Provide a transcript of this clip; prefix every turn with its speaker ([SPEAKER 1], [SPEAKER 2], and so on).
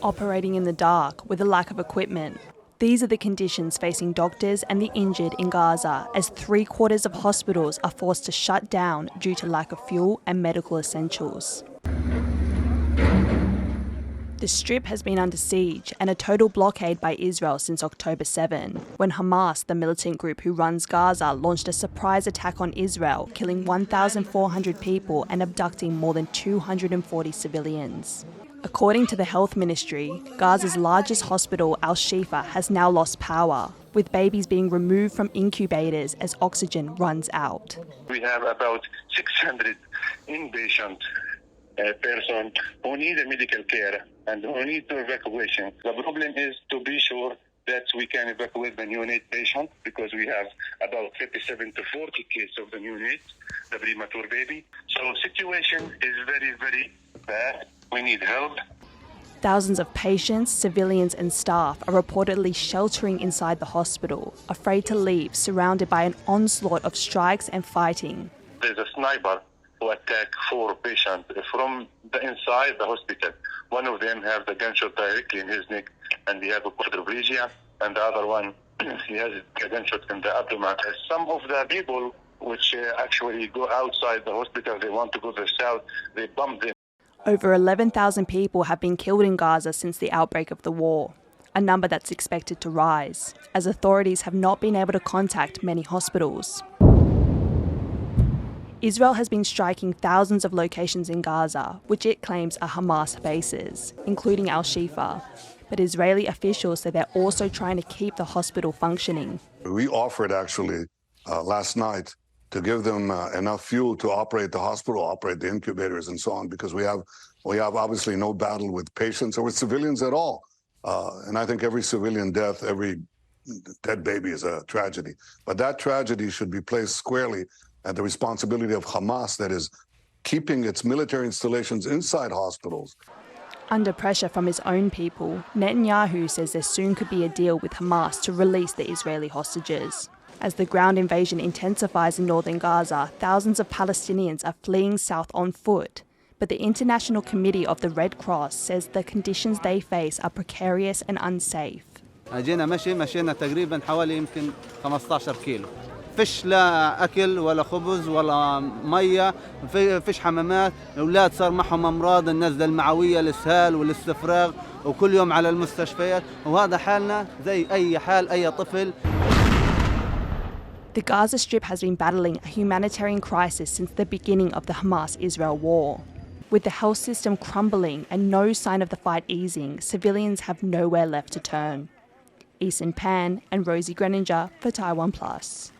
[SPEAKER 1] Operating in the dark with a lack of equipment. These are the conditions facing doctors and the injured in Gaza as 3/4 of hospitals are forced to shut down due to lack of fuel and medical essentials. The Strip has been under siege and a total blockade by Israel since October 7, when Hamas, the militant group who runs Gaza, launched a surprise attack on Israel, killing 1,400 people and abducting more than 240 civilians. According to the health ministry, Gaza's largest hospital, Al-Shifa, has now lost power, with babies being removed from incubators as oxygen runs out.
[SPEAKER 2] We have about 600 inpatient person who need a medical care and who need to evacuation. The problem is to be sure that we can evacuate the neonate patient because we have about 37 to 40 cases of the neonate, the premature baby. So situation is very, very bad. We need help.
[SPEAKER 1] Thousands of patients, civilians and staff are reportedly sheltering inside the hospital, afraid to leave, surrounded by an onslaught of strikes and fighting.
[SPEAKER 2] There's a sniper who attacked 4 patients from the inside the hospital. One of them has the gunshot directly in his neck and he has a quadriplegia, and the other one he has a gunshot in the abdomen. Some of the people which actually go outside the hospital, they want to go to the south, they bomb them.
[SPEAKER 1] Over 11,000 people have been killed in Gaza since the outbreak of the war, a number that's expected to rise, as authorities have not been able to contact many hospitals. Israel has been striking thousands of locations in Gaza, which it claims are Hamas bases, including Al-Shifa. But Israeli officials say they're also trying to keep the hospital functioning.
[SPEAKER 3] We offered actually last night to give them enough fuel to operate the hospital, operate the incubators and so on, because we have obviously no battle with patients or with civilians at all. And I think every civilian death, every dead baby is a tragedy. But that tragedy should be placed squarely at the responsibility of Hamas, that is keeping its military installations inside hospitals.
[SPEAKER 1] Under pressure from his own people, Netanyahu says there soon could be a deal with Hamas to release the Israeli hostages. As the ground invasion intensifies in northern Gaza, thousands of Palestinians are fleeing south on foot. But the International Committee of the Red Cross says the conditions they face are precarious and unsafe.
[SPEAKER 4] مشينا تقريبا حوالي يمكن 15 كيلو. فيش لا أكل ولا خبز ولا مية، فيش حمامات، الأولاد صار معهم أمراض، النزلة المعوية، الإسهال والاستفراغ، وكل يوم على المستشفيات، وهذا حالنا زي أي حال أي طفل.
[SPEAKER 1] The Gaza Strip has been battling a humanitarian crisis since the beginning of the Hamas-Israel war. With the health system crumbling and no sign of the fight easing, civilians have nowhere left to turn. Eason and Rosie Grenenger for TaiwanPlus.